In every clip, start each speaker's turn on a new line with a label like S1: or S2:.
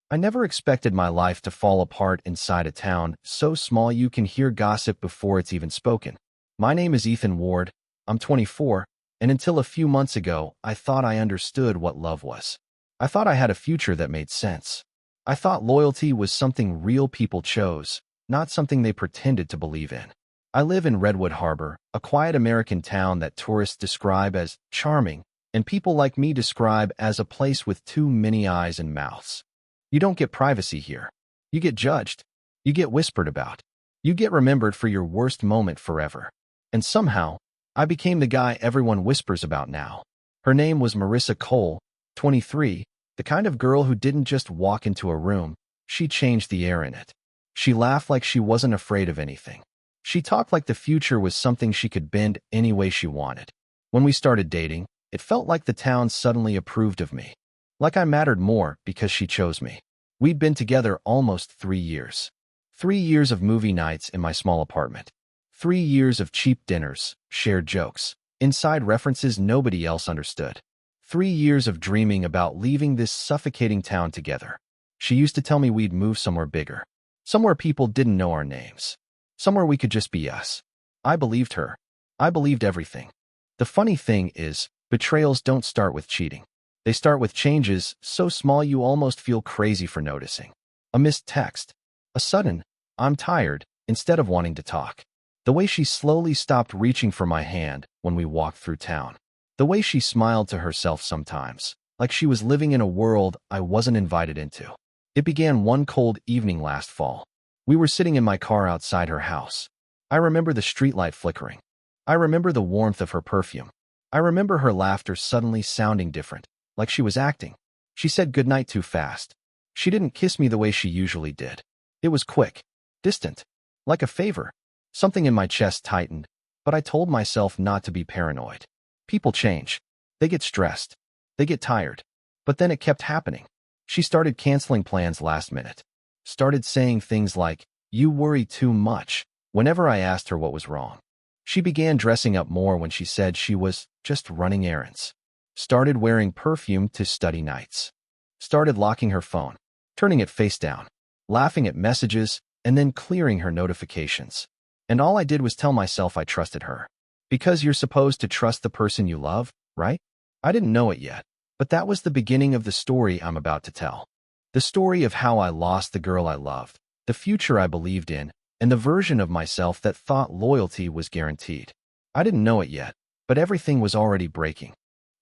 S1: I never expected my life to fall apart inside a town so small you can hear gossip before it's even spoken. My name is Ethan Ward. I'm 24, and until a few months ago, I thought I understood what love was. I thought I had a future that made sense. I thought loyalty was something real people chose, not something they pretended to believe in. I live in Redwood Harbor, a quiet American town that tourists describe as charming, and people like me describe as a place with too many eyes and mouths. You don't get privacy here. You get judged. You get whispered about. You get remembered for your worst moment forever. And somehow, I became the guy everyone whispers about now. Her name was Marissa Cole, 23, the kind of girl who didn't just walk into a room, she changed the air in it. She laughed like she wasn't afraid of anything. She talked like the future was something she could bend any way she wanted. When we started dating, it felt like the town suddenly approved of me. Like I mattered more because she chose me. We'd been together almost 3 years. 3 years of movie nights in my small apartment. 3 years of cheap dinners, shared jokes, inside references nobody else understood. 3 years of dreaming about leaving this suffocating town together. She used to tell me we'd move somewhere bigger. Somewhere people didn't know our names. Somewhere we could just be us. I believed her. I believed everything. The funny thing is, betrayals don't start with cheating. They start with changes so small you almost feel crazy for noticing. A missed text. A sudden, "I'm tired," instead of wanting to talk. The way she slowly stopped reaching for my hand when we walked through town. The way she smiled to herself sometimes, like she was living in a world I wasn't invited into. It began one cold evening last fall. We were sitting in my car outside her house. I remember the streetlight flickering. I remember the warmth of her perfume. I remember her laughter suddenly sounding different, like she was acting. She said goodnight too fast. She didn't kiss me the way she usually did. It was quick, distant, like a favor. Something in my chest tightened, but I told myself not to be paranoid. People change. They get stressed. They get tired. But then it kept happening. She started canceling plans last minute. Started saying things like, "You worry too much," whenever I asked her what was wrong. She began dressing up more when she said she was just running errands. Started wearing perfume to study nights. Started locking her phone, turning it face down, laughing at messages, and then clearing her notifications. And all I did was tell myself I trusted her. Because you're supposed to trust the person you love, right? I didn't know it yet, but that was the beginning of the story I'm about to tell. The story of how I lost the girl I loved, the future I believed in, and the version of myself that thought loyalty was guaranteed. I didn't know it yet, but everything was already breaking.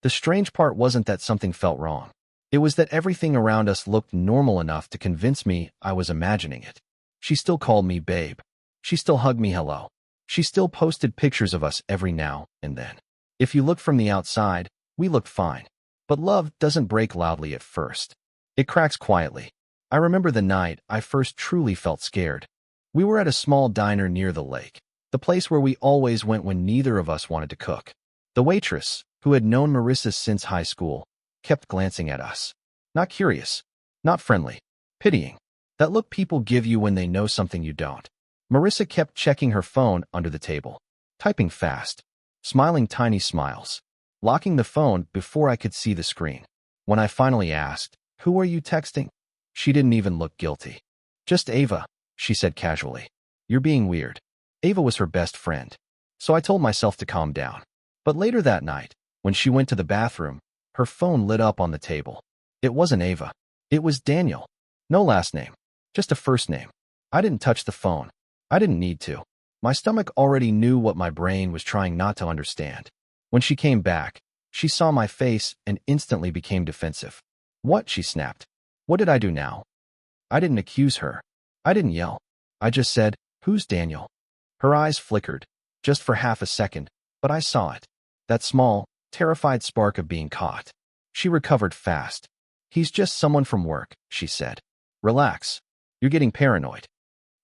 S1: The strange part wasn't that something felt wrong. It was that everything around us looked normal enough to convince me I was imagining it. She still called me babe. She still hugged me hello. She still posted pictures of us every now and then. If you look from the outside, we looked fine. But love doesn't break loudly at first. It cracks quietly. I remember the night I first truly felt scared. We were at a small diner near the lake, the place where we always went when neither of us wanted to cook. The waitress, who had known Marissa since high school, kept glancing at us. Not curious, not friendly, pitying. That look people give you when they know something you don't. Marissa kept checking her phone under the table, typing fast, smiling tiny smiles, locking the phone before I could see the screen. When I finally asked, "Who are you texting?" she didn't even look guilty. "Just Ava," she said casually. "You're being weird." Ava was her best friend, so I told myself to calm down. But later that night, when she went to the bathroom, her phone lit up on the table. It wasn't Ava. It was Daniel. No last name, just a first name. I didn't touch the phone. I didn't need to. My stomach already knew what my brain was trying not to understand. When she came back, she saw my face and instantly became defensive. "What?" she snapped. "What did I do now?" I didn't accuse her. I didn't yell. I just said, "Who's Daniel?" Her eyes flickered, just for half a second, but I saw it. That small, terrified spark of being caught. She recovered fast. "He's just someone from work," she said. "Relax. You're getting paranoid."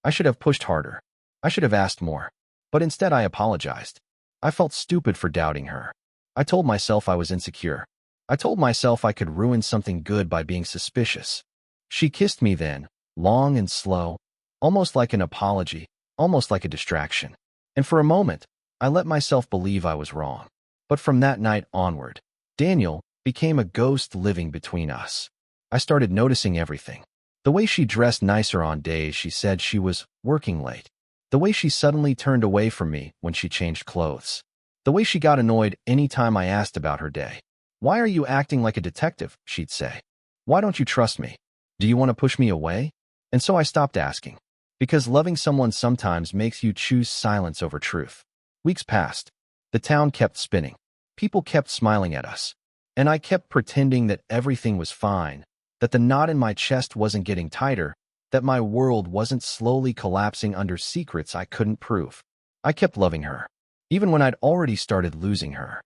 S1: I should have pushed harder. I should have asked more. But instead I apologized. I felt stupid for doubting her. I told myself I was insecure. I told myself I could ruin something good by being suspicious. She kissed me then, long and slow, almost like an apology, almost like a distraction. And for a moment, I let myself believe I was wrong. But from that night onward, Daniel became a ghost living between us. I started noticing everything. The way she dressed nicer on days she said she was working late. The way she suddenly turned away from me when she changed clothes. The way she got annoyed any time I asked about her day. "Why are you acting like a detective?" she'd say. "Why don't you trust me? Do you want to push me away?" And so I stopped asking. Because loving someone sometimes makes you choose silence over truth. Weeks passed. The town kept spinning. People kept smiling at us. And I kept pretending that everything was fine, that the knot in my chest wasn't getting tighter, that my world wasn't slowly collapsing under secrets I couldn't prove. I kept loving her, even when I'd already started losing her.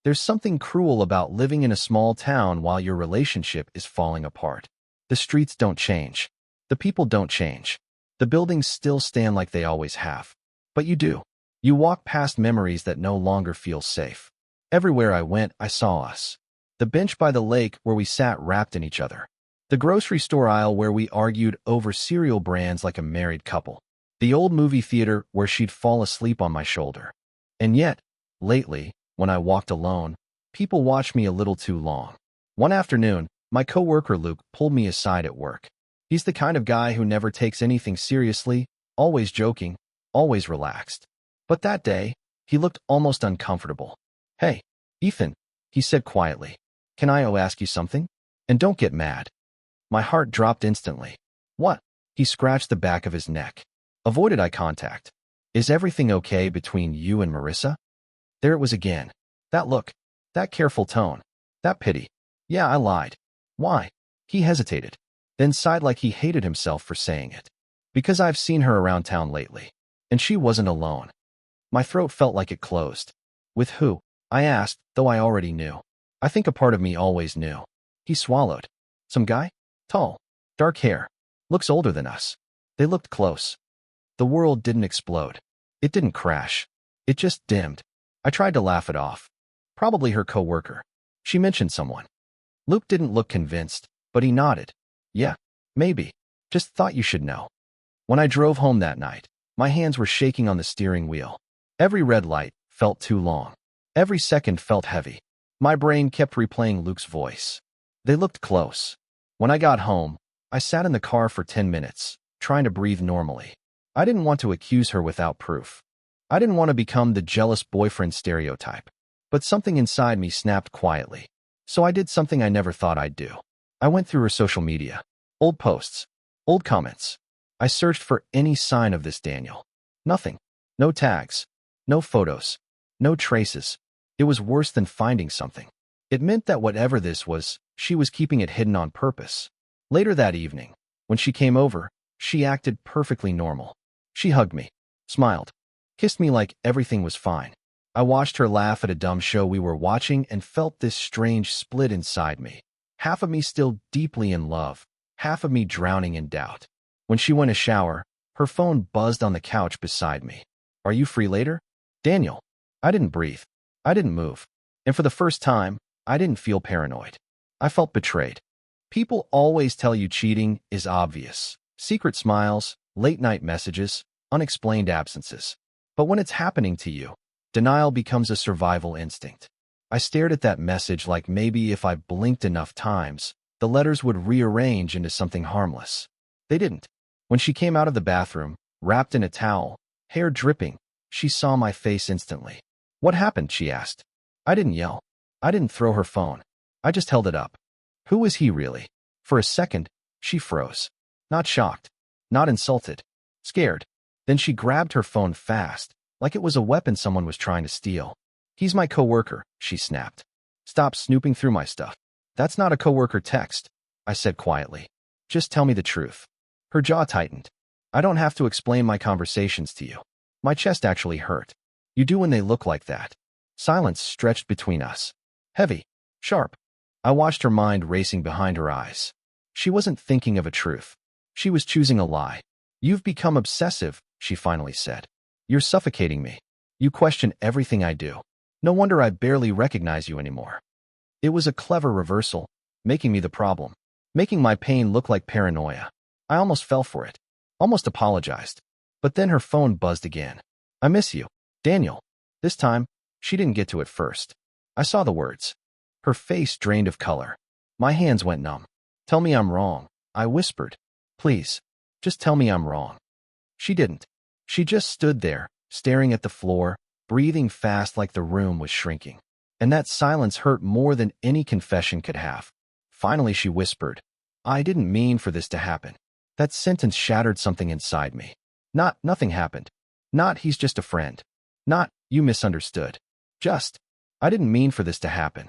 S1: There's something cruel about living in a small town while your relationship is falling apart. The streets don't change. The people don't change. The buildings still stand like they always have. But you do. You walk past memories that no longer feel safe. Everywhere I went, I saw us. The bench by the lake where we sat wrapped in each other. The grocery store aisle where we argued over cereal brands like a married couple. The old movie theater where she'd fall asleep on my shoulder. And yet, lately, when I walked alone, people watched me a little too long. One afternoon, my coworker Luke pulled me aside at work. He's the kind of guy who never takes anything seriously, always joking, always relaxed. But that day, he looked almost uncomfortable. "Hey, Ethan," he said quietly. "Can I ask you something? And don't get mad." My heart dropped instantly. "What?" He scratched the back of his neck. Avoided eye contact. "Is everything okay between you and Marissa?" There it was again. That look. That careful tone. That pity. "Yeah, I lied." "Why?" He hesitated, then sighed like he hated himself for saying it. "Because I've seen her around town lately. And she wasn't alone." My throat felt like it closed. "With who?" I asked, though I already knew. I think a part of me always knew. He swallowed. "Some guy? Tall. Dark hair. Looks older than us." They looked close. The world didn't explode. It didn't crash. It just dimmed. I tried to laugh it off. Probably her coworker. She mentioned someone. Luke didn't look convinced, but he nodded. "Yeah, maybe. Just thought you should know." When I drove home that night, my hands were shaking on the steering wheel. Every red light felt too long. Every second felt heavy. My brain kept replaying Luke's voice. They looked close. When I got home, I sat in the car for 10 minutes, trying to breathe normally. I didn't want to accuse her without proof. I didn't want to become the jealous boyfriend stereotype. But something inside me snapped quietly. So I did something I never thought I'd do. I went through her social media. Old posts. Old comments. I searched for any sign of this Daniel. Nothing. No tags. No photos. No traces. It was worse than finding something. It meant that whatever this was, she was keeping it hidden on purpose. Later that evening, when she came over, she acted perfectly normal. She hugged me, smiled, kissed me like everything was fine. I watched her laugh at a dumb show we were watching and felt this strange split inside me. Half of me still deeply in love, half of me drowning in doubt. When she went to shower, her phone buzzed on the couch beside me. "Are you free later?" "Daniel." I didn't breathe. I didn't move. And for the first time, I didn't feel paranoid. I felt betrayed. People always tell you cheating is obvious. Secret smiles, late-night messages, unexplained absences. But when it's happening to you, denial becomes a survival instinct. I stared at that message like maybe if I blinked enough times, the letters would rearrange into something harmless. They didn't. When she came out of the bathroom, wrapped in a towel, hair dripping, she saw my face instantly. "What happened?" she asked. I didn't yell. I didn't throw her phone. I just held it up. Who was he really? For a second, she froze. Not shocked. Not insulted. Scared. Then she grabbed her phone fast, like it was a weapon someone was trying to steal. "He's my coworker," she snapped. "Stop snooping through my stuff." "That's not a coworker text," I said quietly. "Just tell me the truth." Her jaw tightened. "I don't have to explain my conversations to you." My chest actually hurt. "You do when they look like that." Silence stretched between us. Heavy. Sharp. I watched her mind racing behind her eyes. She wasn't thinking of a truth. She was choosing a lie. "You've become obsessive," she finally said. "You're suffocating me. You question everything I do. No wonder I barely recognize you anymore." It was a clever reversal, making me the problem, making my pain look like paranoia. I almost fell for it, almost apologized. But then her phone buzzed again. "I miss you, Daniel." This time, she didn't get to it first. I saw the words. Her face drained of color. My hands went numb. "Tell me I'm wrong," I whispered. Please, just tell me I'm wrong. She didn't. She just stood there, staring at the floor, breathing fast like the room was shrinking. And that silence hurt more than any confession could have. Finally, she whispered, I didn't mean for this to happen. That sentence shattered something inside me. Not, nothing happened. Not, he's just a friend. Not, you misunderstood. Just, I didn't mean for this to happen.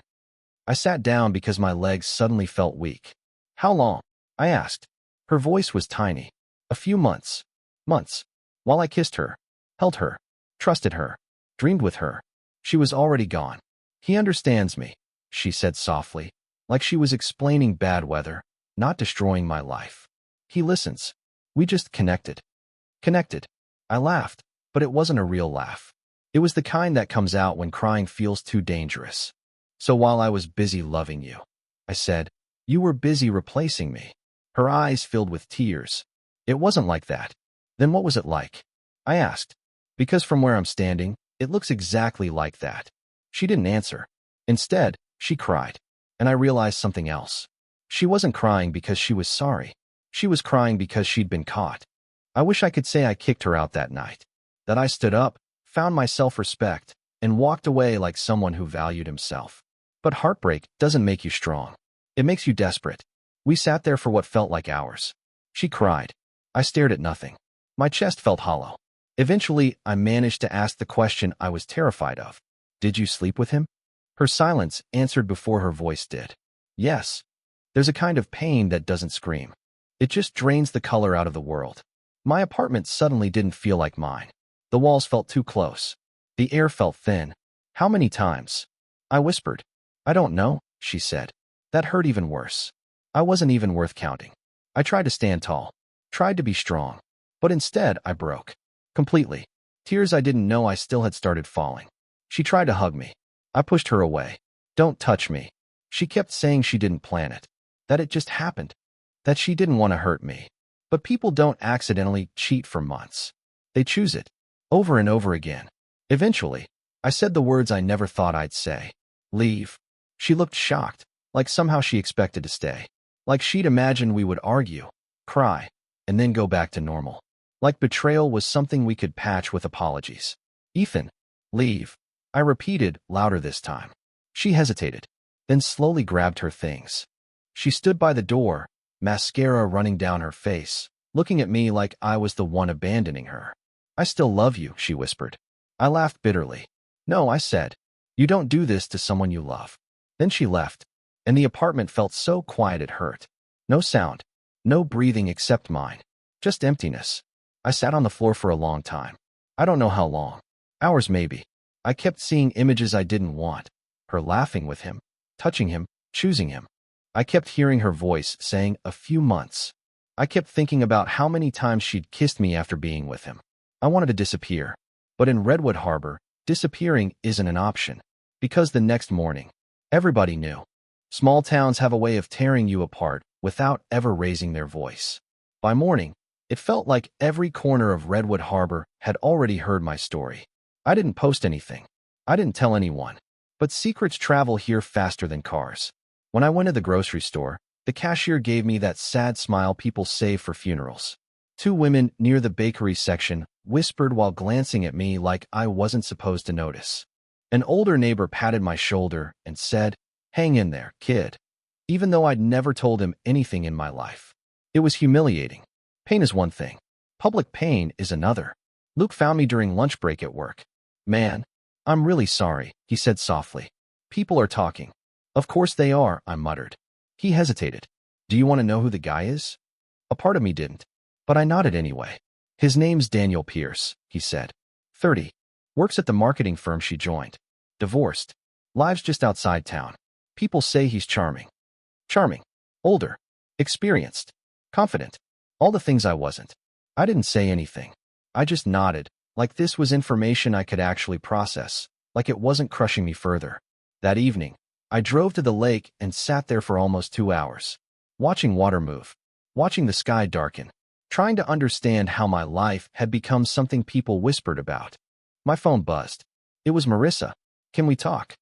S1: I sat down because my legs suddenly felt weak. How long? I asked. Her voice was tiny. A few months. Months. While I kissed her, held her, trusted her, dreamed with her. She was already gone. He understands me, she said softly, like she was explaining bad weather, not destroying my life. He listens. We just connected. Connected. I laughed, but it wasn't a real laugh. It was the kind that comes out when crying feels too dangerous. So while I was busy loving you, I said, you were busy replacing me. Her eyes filled with tears. It wasn't like that. Then what was it like? I asked. Because from where I'm standing, it looks exactly like that. She didn't answer. Instead, she cried. And I realized something else. She wasn't crying because she was sorry. She was crying because she'd been caught. I wish I could say I kicked her out that night. That I stood up, found my self-respect, and walked away like someone who valued himself. But heartbreak doesn't make you strong. It makes you desperate. We sat there for what felt like hours. She cried. I stared at nothing. My chest felt hollow. Eventually, I managed to ask the question I was terrified of. Did you sleep with him? Her silence answered before her voice did. Yes. There's a kind of pain that doesn't scream. It just drains the color out of the world. My apartment suddenly didn't feel like mine. The walls felt too close. The air felt thin. How many times? I whispered. I don't know, she said. That hurt even worse. I wasn't even worth counting. I tried to stand tall, tried to be strong, but instead I broke. Completely. Tears I didn't know I still had started falling. She tried to hug me. I pushed her away. Don't touch me. She kept saying she didn't plan it, that it just happened, that she didn't want to hurt me. But people don't accidentally cheat for months. They choose it, over and over again. Eventually, I said the words I never thought I'd say. Leave. She looked shocked, like somehow she expected to stay. Like she'd imagined we would argue, cry, and then go back to normal. Like betrayal was something we could patch with apologies. Ethan, leave. I repeated, louder this time. She hesitated, then slowly grabbed her things. She stood by the door, mascara running down her face, looking at me like I was the one abandoning her. I still love you, she whispered. I laughed bitterly. No, I said. You don't do this to someone you love. Then she left, and the apartment felt so quiet it hurt. No sound, no breathing except mine. Just emptiness. I sat on the floor for a long time. I don't know how long. Hours maybe. I kept seeing images I didn't want. Her laughing with him, touching him, choosing him. I kept hearing her voice saying, a few months. I kept thinking about how many times she'd kissed me after being with him. I wanted to disappear. But in Redwood Harbor, disappearing isn't an option. Because the next morning, everybody knew. Small towns have a way of tearing you apart without ever raising their voice. By morning, it felt like every corner of Redwood Harbor had already heard my story. I didn't post anything. I didn't tell anyone. But secrets travel here faster than cars. When I went to the grocery store, the cashier gave me that sad smile people save for funerals. Two women near the bakery section whispered while glancing at me like I wasn't supposed to notice. An older neighbor patted my shoulder and said, hang in there, kid. Even though I'd never told him anything in my life. It was humiliating. Pain is one thing. Public pain is another. Luke found me during lunch break at work. Man, I'm really sorry, he said softly. People are talking. Of course they are, I muttered. He hesitated. Do you want to know who the guy is? A part of me didn't, but I nodded anyway. His name's Daniel Pierce, he said. 30. Works at the marketing firm she joined. Divorced. Lives just outside town. People say he's charming. Charming. Older. Experienced. Confident. All the things I wasn't. I didn't say anything. I just nodded, like this was information I could actually process, like it wasn't crushing me further. That evening, I drove to the lake and sat there for almost 2 hours, watching water move, watching the sky darken, trying to understand how my life had become something people whispered about. My phone buzzed. It was Marissa. Can we talk?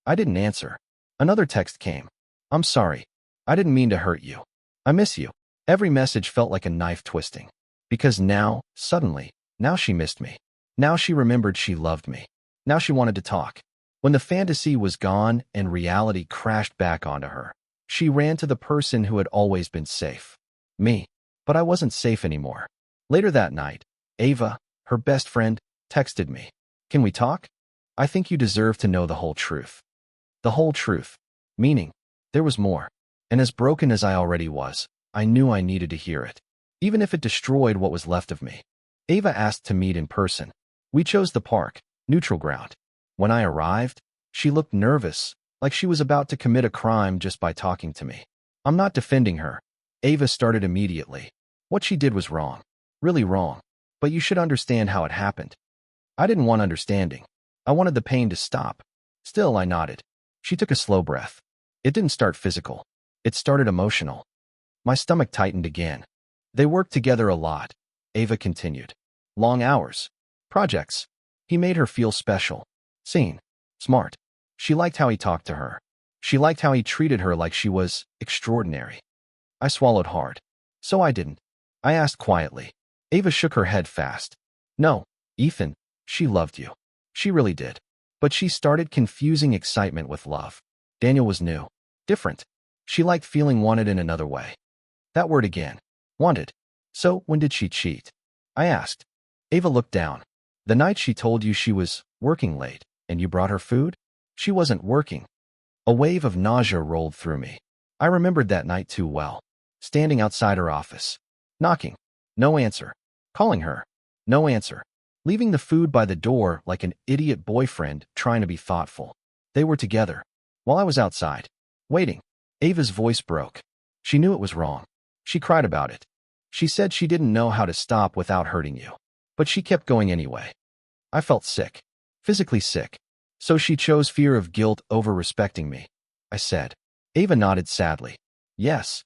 S1: I didn't answer. Another text came. I'm sorry. I didn't mean to hurt you. I miss you. Every message felt like a knife twisting. Because now, suddenly, now she missed me. Now she remembered she loved me. Now she wanted to talk. When the fantasy was gone and reality crashed back onto her, she ran to the person who had always been safe. Me. But I wasn't safe anymore. Later that night, Ava, her best friend, texted me. Can we talk? I think you deserve to know the whole truth. The whole truth. Meaning, there was more. And as broken as I already was, I knew I needed to hear it. Even if it destroyed what was left of me. Ava asked to meet in person. We chose the park, neutral ground. When I arrived, she looked nervous, like she was about to commit a crime just by talking to me. I'm not defending her. Ava started immediately. What she did was wrong. Really wrong. But you should understand how it happened. I didn't want understanding. I wanted the pain to stop. Still, I nodded. She took a slow breath. It didn't start physical. It started emotional. My stomach tightened again. They worked together a lot. Ava continued. Long hours. Projects. He made her feel special. Seen. Smart. She liked how he talked to her. She liked how he treated her like she was extraordinary. I swallowed hard. So I didn't. I asked quietly. Ava shook her head fast. No, Ethan, she loved you. She really did. But she started confusing excitement with love. Daniel was new. Different. She liked feeling wanted in another way. That word again. Wanted. So, when did she cheat? I asked. Ava looked down. The night she told you she was working late, and you brought her food? She wasn't working. A wave of nausea rolled through me. I remembered that night too well. Standing outside her office. Knocking. No answer. Calling her. No answer. Leaving the food by the door like an idiot boyfriend trying to be thoughtful. They were together. While I was outside. Waiting. Ava's voice broke. She knew it was wrong. She cried about it. She said she didn't know how to stop without hurting you. But she kept going anyway. I felt sick. Physically sick. So she chose fear of guilt over respecting me. I said. Ava nodded sadly. Yes.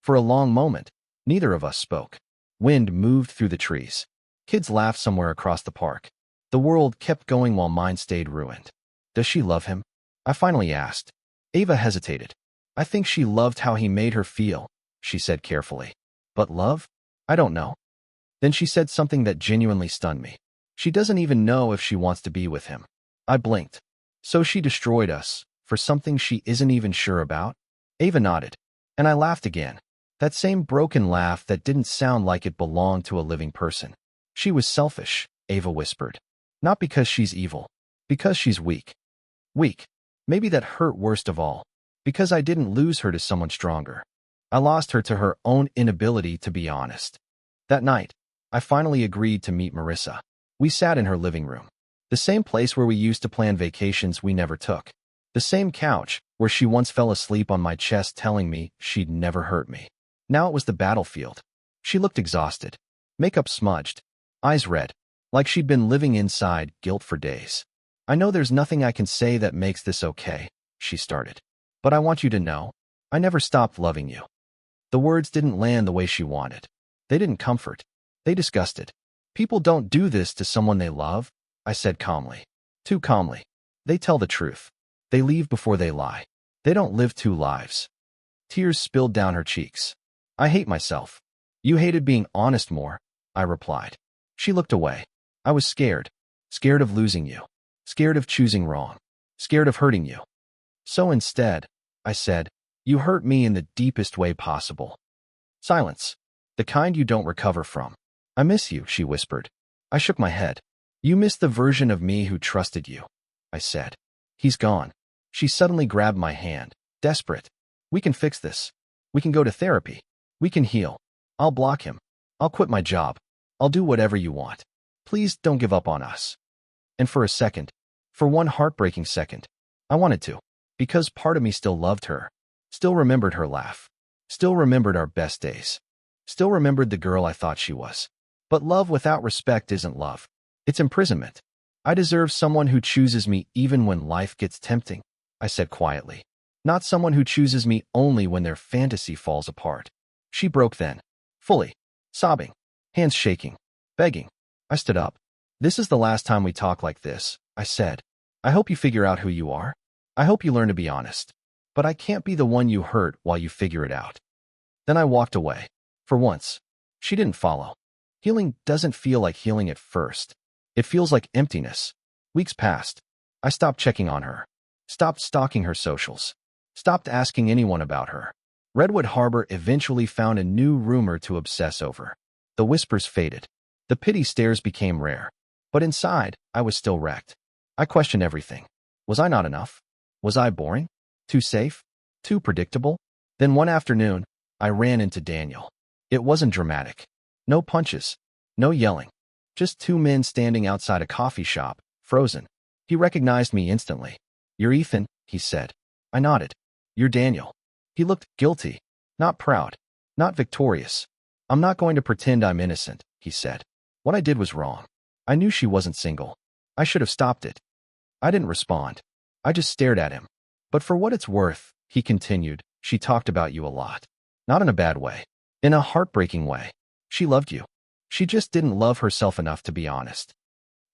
S1: For a long moment, neither of us spoke. Wind moved through the trees. Kids laughed somewhere across the park. The world kept going while mine stayed ruined. Does she love him? I finally asked. Ava hesitated. I think she loved how he made her feel, she said carefully. But love? I don't know. Then she said something that genuinely stunned me. She doesn't even know if she wants to be with him. I blinked. So she destroyed us, for something she isn't even sure about? Ava nodded. And I laughed again. That same broken laugh that didn't sound like it belonged to a living person. She was selfish, Ava whispered. Not because she's evil. Because she's weak. Weak. Maybe that hurt worst of all. Because I didn't lose her to someone stronger. I lost her to her own inability to be honest. That night, I finally agreed to meet Marissa. We sat in her living room. The same place where we used to plan vacations we never took. The same couch where she once fell asleep on my chest telling me she'd never hurt me. Now it was the battlefield. She looked exhausted. Makeup smudged. Eyes red. Like she'd been living inside guilt for days. I know there's nothing I can say that makes this okay, she started. But I want you to know, I never stopped loving you. The words didn't land the way she wanted. They didn't comfort. They disgusted. People don't do this to someone they love, I said calmly. Too calmly. They tell the truth. They leave before they lie. They don't live two lives. Tears spilled down her cheeks. I hate myself. You hated being honest more, I replied. She looked away. I was scared. Scared of losing you. Scared of choosing wrong. Scared of hurting you. So instead, I said, you hurt me in the deepest way possible. Silence. The kind you don't recover from. I miss you, she whispered. I shook my head. You miss the version of me who trusted you, I said. He's gone. She suddenly grabbed my hand, desperate. We can fix this. We can go to therapy. We can heal. I'll block him. I'll quit my job. I'll do whatever you want. Please don't give up on us. And for a second, for one heartbreaking second, I wanted to, because part of me still loved her, still remembered her laugh, still remembered our best days, still remembered the girl I thought she was. But love without respect isn't love. It's imprisonment. I deserve someone who chooses me even when life gets tempting, I said quietly. Not someone who chooses me only when their fantasy falls apart. She broke then, fully, sobbing, hands shaking, begging. I stood up. This is the last time we talk like this, I said. I hope you figure out who you are. I hope you learn to be honest. But I can't be the one you hurt while you figure it out. Then I walked away. For once, she didn't follow. Healing doesn't feel like healing at first. It feels like emptiness. Weeks passed. I stopped checking on her. Stopped stalking her socials. Stopped asking anyone about her. Redwood Harbor eventually found a new rumor to obsess over. The whispers faded. The pity stares became rare. But inside, I was still wrecked. I questioned everything. Was I not enough? Was I boring? Too safe? Too predictable? Then one afternoon, I ran into Daniel. It wasn't dramatic. No punches. No yelling. Just two men standing outside a coffee shop, frozen. He recognized me instantly. "You're Ethan," he said. I nodded. "You're Daniel." He looked guilty. Not proud. Not victorious. "I'm not going to pretend I'm innocent," he said. "What I did was wrong. I knew she wasn't single. I should have stopped it." I didn't respond. I just stared at him. "But for what it's worth," he continued, "she talked about you a lot. Not in a bad way. In a heartbreaking way. She loved you. She just didn't love herself enough to be honest."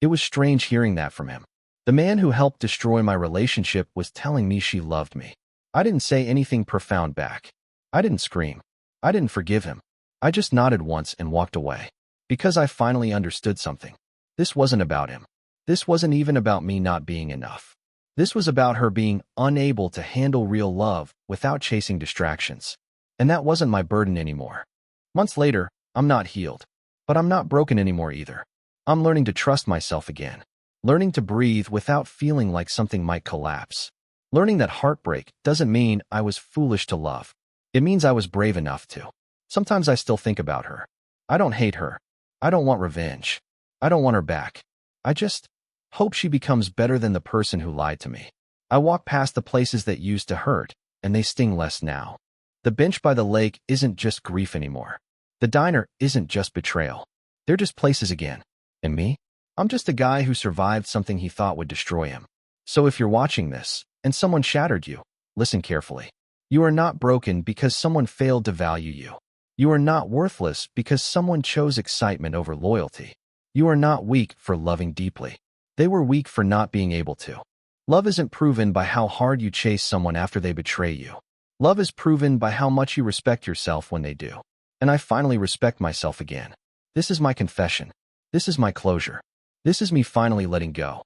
S1: It was strange hearing that from him. The man who helped destroy my relationship was telling me she loved me. I didn't say anything profound back. I didn't scream. I didn't forgive him. I just nodded once and walked away. Because I finally understood something. This wasn't about him. This wasn't even about me not being enough. This was about her being unable to handle real love without chasing distractions. And that wasn't my burden anymore. Months later, I'm not healed. But I'm not broken anymore either. I'm learning to trust myself again. Learning to breathe without feeling like something might collapse. Learning that heartbreak doesn't mean I was foolish to love. It means I was brave enough to. Sometimes I still think about her. I don't hate her. I don't want revenge. I don't want her back. I just hope she becomes better than the person who lied to me. I walk past the places that used to hurt, and they sting less now. The bench by the lake isn't just grief anymore. The diner isn't just betrayal. They're just places again. And me? I'm just a guy who survived something he thought would destroy him. So if you're watching this, and someone shattered you, listen carefully. You are not broken because someone failed to value you. You are not worthless because someone chose excitement over loyalty. You are not weak for loving deeply. They were weak for not being able to. Love isn't proven by how hard you chase someone after they betray you. Love is proven by how much you respect yourself when they do. And I finally respect myself again. This is my confession. This is my closure. This is me finally letting go.